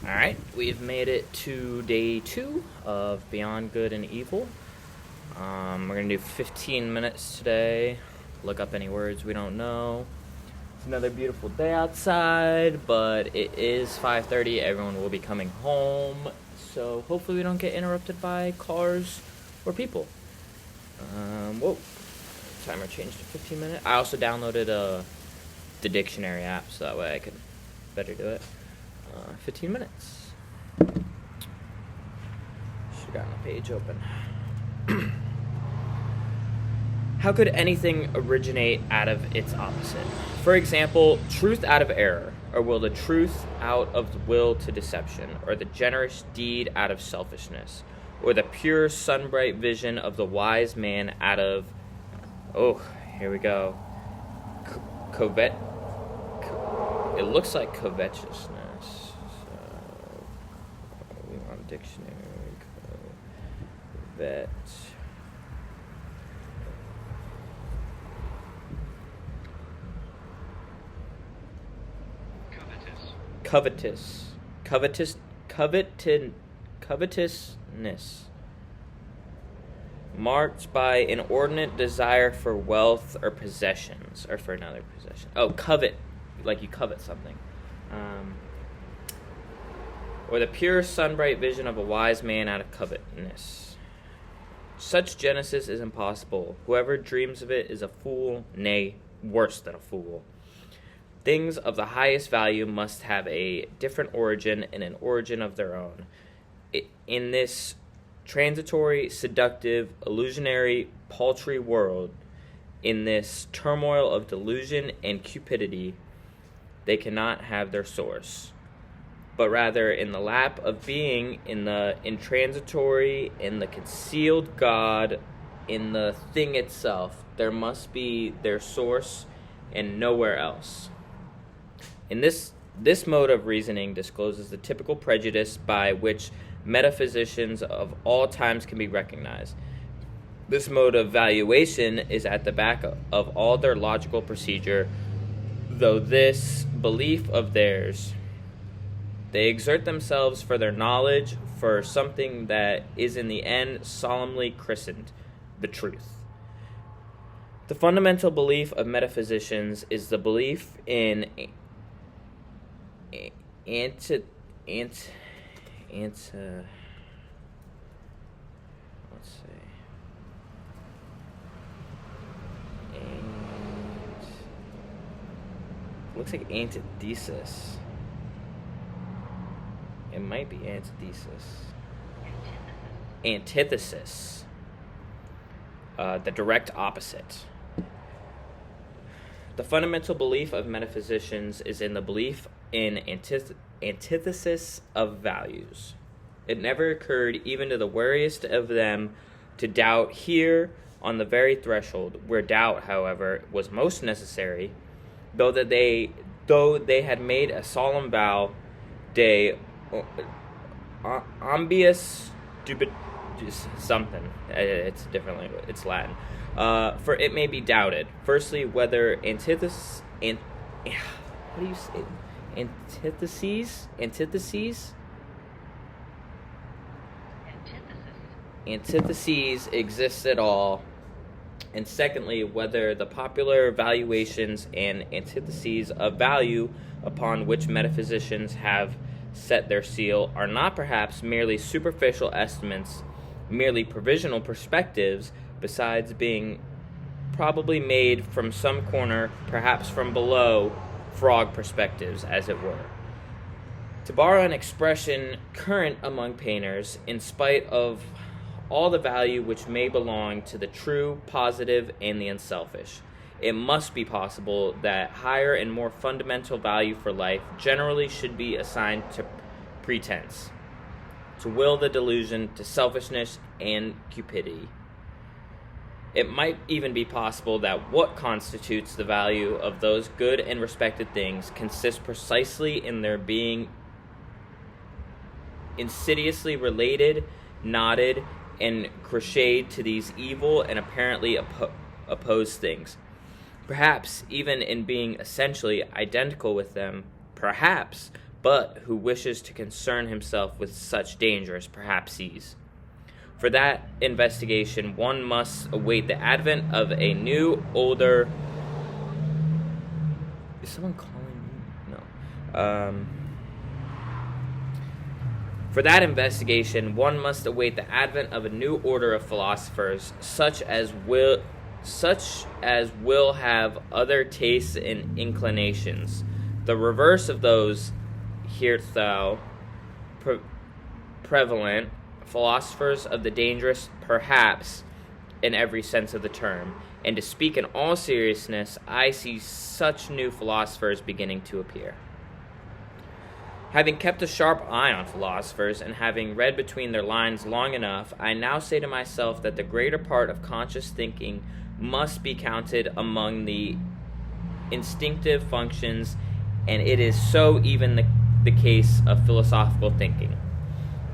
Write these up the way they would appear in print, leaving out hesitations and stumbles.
Alright, we've made it to day 2 of Beyond Good and Evil. We're going to do 15 minutes today. Look up any words we don't know. It's another beautiful day outside, but it is 5:30. Everyone will be coming home, so hopefully we don't get interrupted by cars or people. Whoa. Timer changed to 15 minutes. I also downloaded the dictionary app, so that way I can better do it. 15 minutes. Should have gotten a page open. How could anything originate out of its opposite? For example, truth out of error, or will the truth out of the will to deception, or the generous deed out of selfishness, or the pure sun-bright vision of the wise man out of, here we go, it looks like covetousness. We want dictionary, covet. Covetousness, marked by inordinate desire for wealth or possessions, or for another possession. Covet, like you covet something. Or the pure sun-bright vision of a wise man out of covetousness. Such genesis is impossible. Whoever dreams of it is a fool, nay, worse than a fool. Things of the highest value must have a different origin and an origin of their own. In this transitory, seductive, illusionary, paltry world, in this turmoil of delusion and cupidity, they cannot have their source, but rather in the lap of being, in the intransitory, in the concealed God, in the thing itself, there must be their source and nowhere else. In this mode of reasoning discloses the typical prejudice by which metaphysicians of all times can be recognized. This mode of valuation is at the back of all their logical procedure, though this belief of theirs, they exert themselves for their knowledge, for something that is in the end solemnly christened the truth. The fundamental belief of metaphysicians is the belief in looks like antithesis. It might be antithesis. Antithesis. The direct opposite. The fundamental belief of metaphysicians is in the belief in antithesis of values. It never occurred even to the wariest of them to doubt here on the very threshold, where doubt, however, was most necessary, though they had made a solemn vow de ambius dubit something. It's a different language. It's Latin. For it may be doubted, firstly, whether antitheses exist at all, and secondly, whether the popular valuations and antitheses of value upon which metaphysicians have set their seal are not perhaps merely superficial estimates, merely provisional perspectives, besides being probably made from some corner, perhaps from below, frog perspectives, as it were. To borrow an expression current among painters, in spite of all the value which may belong to the true, positive, and the unselfish, it must be possible that higher and more fundamental value for life generally should be assigned to pretense, to will, the delusion, to selfishness and cupidity. It might even be possible that what constitutes the value of those good and respected things consists precisely in their being insidiously related, knotted, and crocheted to these evil and apparently opposed things. Perhaps even in being essentially identical with them, perhaps, but who wishes to concern himself with such dangers perhaps sees. For that investigation, one must await the advent of a new, older... Is someone calling me? No. For that investigation, one must await the advent of a new order of philosophers, such as will have other tastes and inclinations, the reverse of those hitherto prevalent philosophers of the dangerous, perhaps, in every sense of the term. And to speak in all seriousness, I see such new philosophers beginning to appear. Having kept a sharp eye on philosophers, and having read between their lines long enough, I now say to myself that the greater part of conscious thinking must be counted among the instinctive functions, and it is so even the case of philosophical thinking.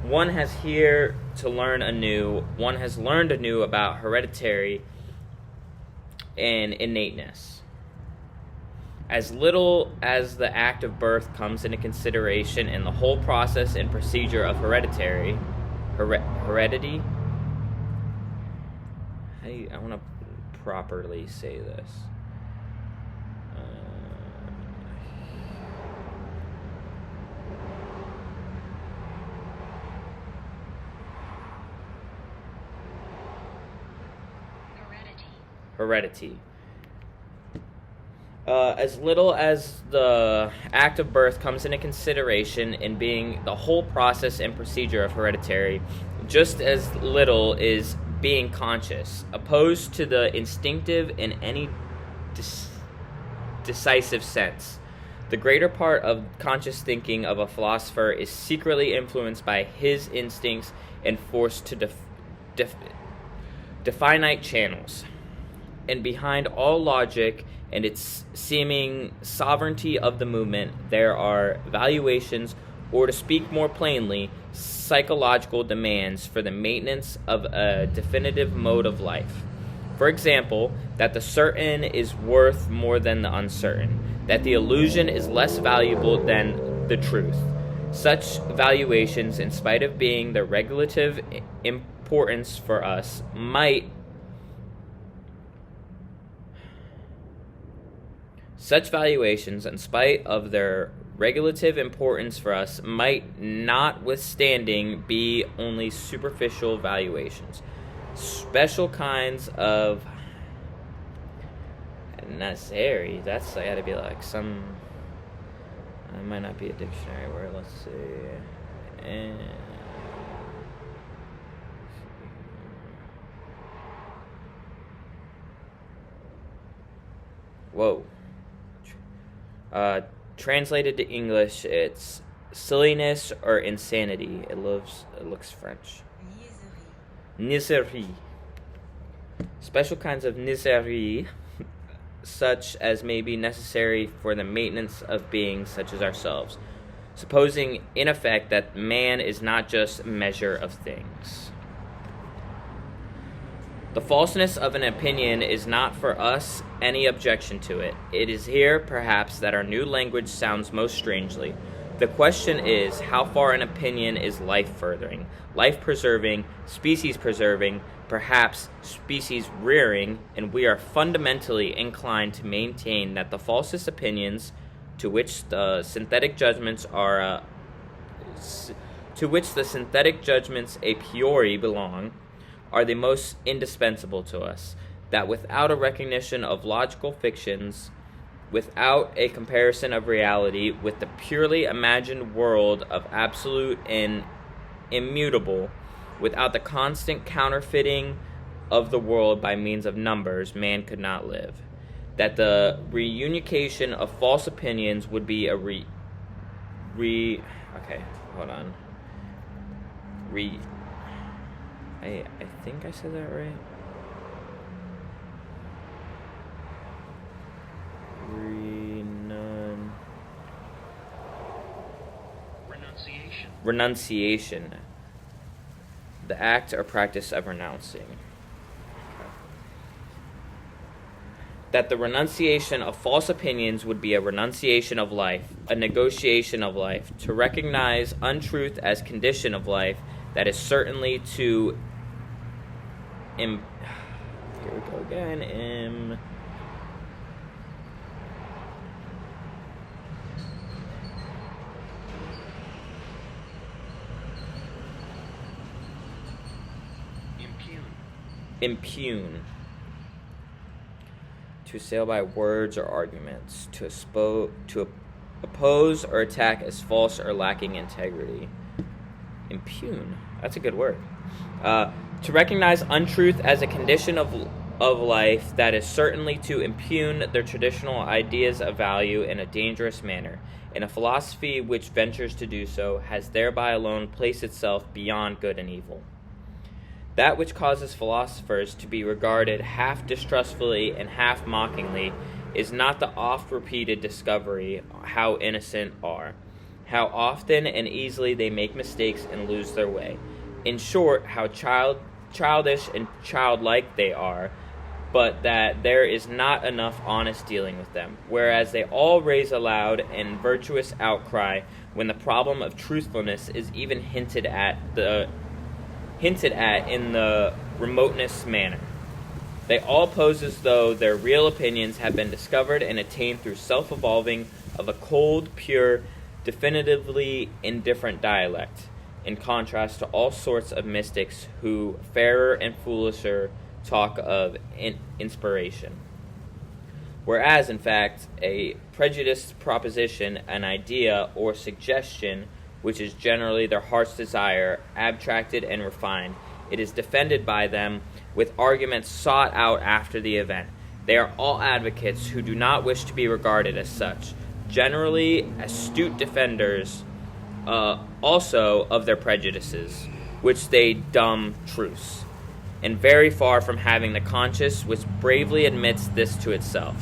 One has here to learn anew, one has learned anew about hereditary and innateness. As little as the act of birth comes into consideration in the whole process and procedure of heredity. I want to properly say this. Heredity. As little as the act of birth comes into consideration in being the whole process and procedure of hereditary, just as little is being conscious, opposed to the instinctive in any decisive sense. The greater part of conscious thinking of a philosopher is secretly influenced by his instincts and forced to definite channels. And behind all logic and its seeming sovereignty of the movement, there are valuations, or to speak more plainly, psychological demands for the maintenance of a definitive mode of life. For example, that the certain is worth more than the uncertain, that the illusion is less valuable than the truth. Such valuations, in spite of being the regulative importance for us, might Such valuations, in spite of their regulative importance for us, might notwithstanding be only superficial valuations. Special kinds of necessary, that's gotta be like some, it might not be a dictionary word, let's see. Whoa. Translated to English, it's silliness or insanity. It looks French. Niaiserie. Special kinds of niaiserie, such as may be necessary for the maintenance of beings such as ourselves, supposing in effect that man is not just measure of things. The falseness of an opinion is not for us any objection to it. It is here, perhaps, that our new language sounds most strangely. The question is, how far an opinion is life-furthering, life-preserving, species-preserving, perhaps species-rearing, and we are fundamentally inclined to maintain that the falsest opinions to which the synthetic judgments a priori belong, are the most indispensable to us, that without a recognition of logical fictions, without a comparison of reality with the purely imagined world of absolute and immutable, without the constant counterfeiting of the world by means of numbers, man could not live. That the reunification of false opinions would be a I think I said that right. Renunciation. The act or practice of renouncing. that the renunciation of false opinions would be a renunciation of life, a negotiation of life, to recognize untruth as condition of life that is certainly to here we go again. Impugn. To assail by words or arguments, to oppose or attack as false or lacking integrity. Impugn. That's a good word. To recognize untruth as a condition of life that is certainly to impugn their traditional ideas of value in a dangerous manner. In a philosophy which ventures to do so, has thereby alone placed itself beyond good and evil. That which causes philosophers to be regarded half distrustfully and half mockingly is not the oft-repeated discovery how innocent are, how often and easily they make mistakes and lose their way. In short, how childish and childlike they are, but that there is not enough honest dealing with them, whereas they all raise a loud and virtuous outcry when the problem of truthfulness is even hinted at in the remoteness manner. They all pose as though their real opinions have been discovered and attained through self-evolving of a cold, pure, definitively indifferent dialect, in contrast to all sorts of mystics who, fairer and foolisher, talk of inspiration. Whereas, in fact, a prejudiced proposition, an idea, or suggestion, which is generally their heart's desire, abstracted and refined, it is defended by them with arguments sought out after the event. They are all advocates who do not wish to be regarded as such, generally astute defenders also of their prejudices, which they dumb truths, and very far from having the conscience which bravely admits this to itself,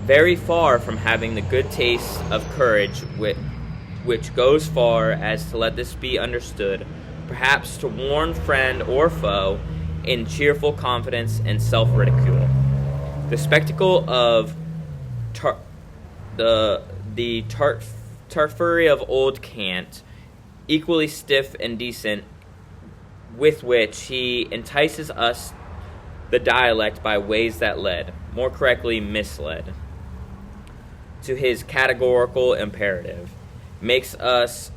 very far from having the good taste of courage which goes far as to let this be understood, perhaps to warn friend or foe in cheerful confidence and self-ridicule. The spectacle of the tartuffery of old Kant, equally stiff and decent, with which he entices us the dialect by ways that led, more correctly misled, to his categorical imperative, makes us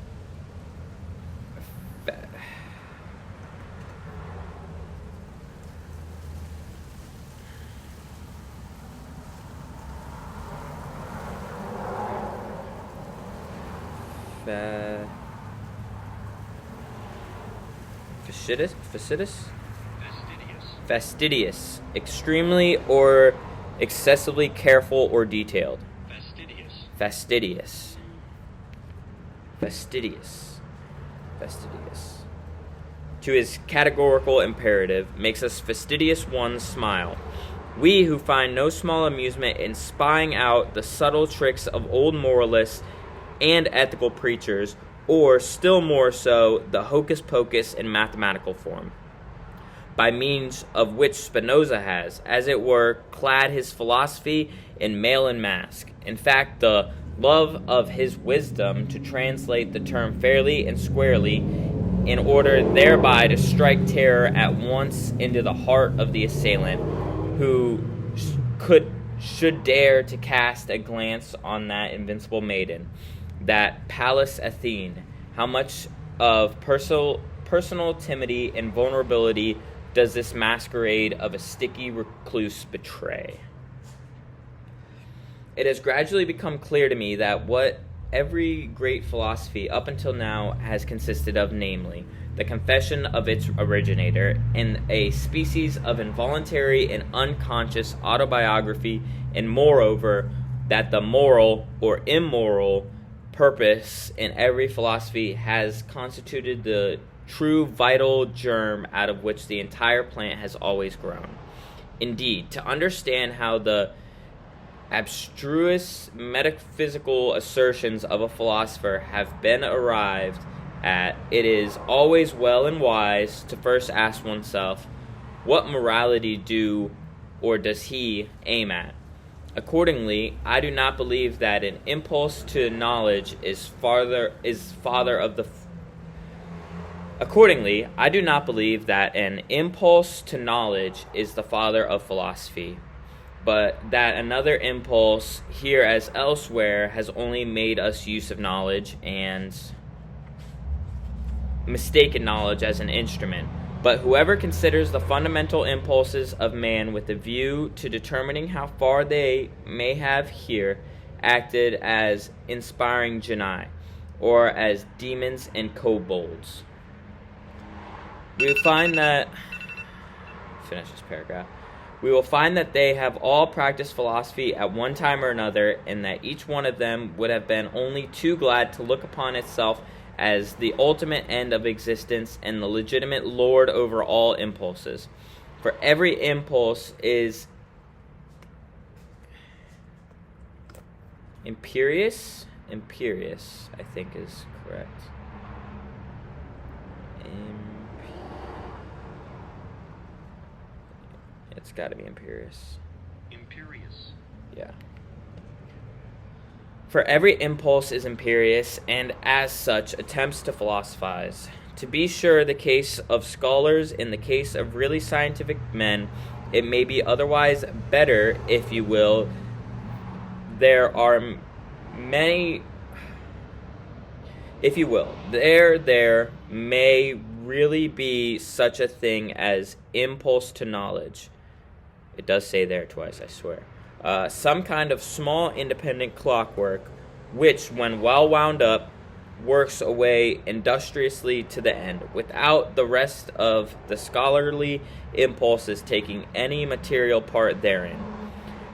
fastidious, extremely or excessively careful or detailed. Fastidious. To his categorical imperative, makes us fastidious ones smile. We who find no small amusement in spying out the subtle tricks of old moralists and ethical preachers, or still more so, the hocus-pocus in mathematical form, by means of which Spinoza has, as it were, clad his philosophy in mail and mask. In fact, the love of his wisdom to translate the term fairly and squarely, in order thereby to strike terror at once into the heart of the assailant, who should dare to cast a glance on that invincible maiden, that Pallas Athene. How much of personal timidity and vulnerability does this masquerade of a sticky recluse betray? It has gradually become clear to me that what every great philosophy up until now has consisted of, namely, the confession of its originator, and a species of involuntary and unconscious autobiography, and moreover, that the moral or immoral purpose in every philosophy has constituted the true vital germ out of which the entire plant has always grown. Indeed, to understand how the abstruse metaphysical assertions of a philosopher have been arrived at, it is always well and wise to first ask oneself, what morality do or does he aim at? Accordingly, I do not believe that an impulse to knowledge is father of the Accordingly, I do not believe that an impulse to knowledge is the father of philosophy, but that another impulse, here as elsewhere, has only made us use of knowledge and mistaken knowledge as an instrument. But whoever considers the fundamental impulses of man with a view to determining how far they may have here acted as inspiring genii, or as demons and kobolds, we will find that they have all practiced philosophy at one time or another, and that each one of them would have been only too glad to look upon itself as the ultimate end of existence and the legitimate lord over all impulses. For every impulse is imperious, I think is correct. It's got to be imperious. Yeah. For every impulse is imperious, and as such attempts to philosophize. To be sure, the case of scholars in the case of really scientific men, it may be otherwise better, if you will. There are many, if you will, there may really be such a thing as impulse to knowledge. It does say there twice, I swear. Some kind of small independent clockwork, which, when well wound up, works away industriously to the end, without the rest of the scholarly impulses taking any material part therein.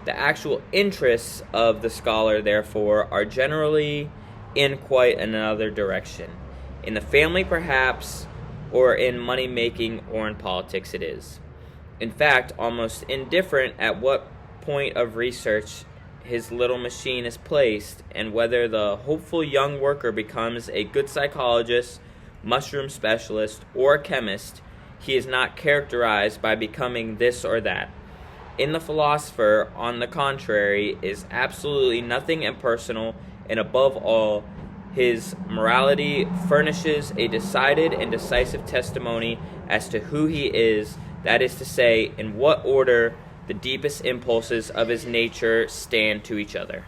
The actual interests of the scholar, therefore, are generally in quite another direction. In the family, perhaps, or in money-making, or in politics it is. In fact, almost indifferent at what point of research his little machine is placed, and whether the hopeful young worker becomes a good psychologist, mushroom specialist, or chemist, he is not characterized by becoming this or that. In the philosopher, on the contrary, is absolutely nothing impersonal, and above all, his morality furnishes a decided and decisive testimony as to who he is, that is to say, in what order the deepest impulses of his nature stand to each other.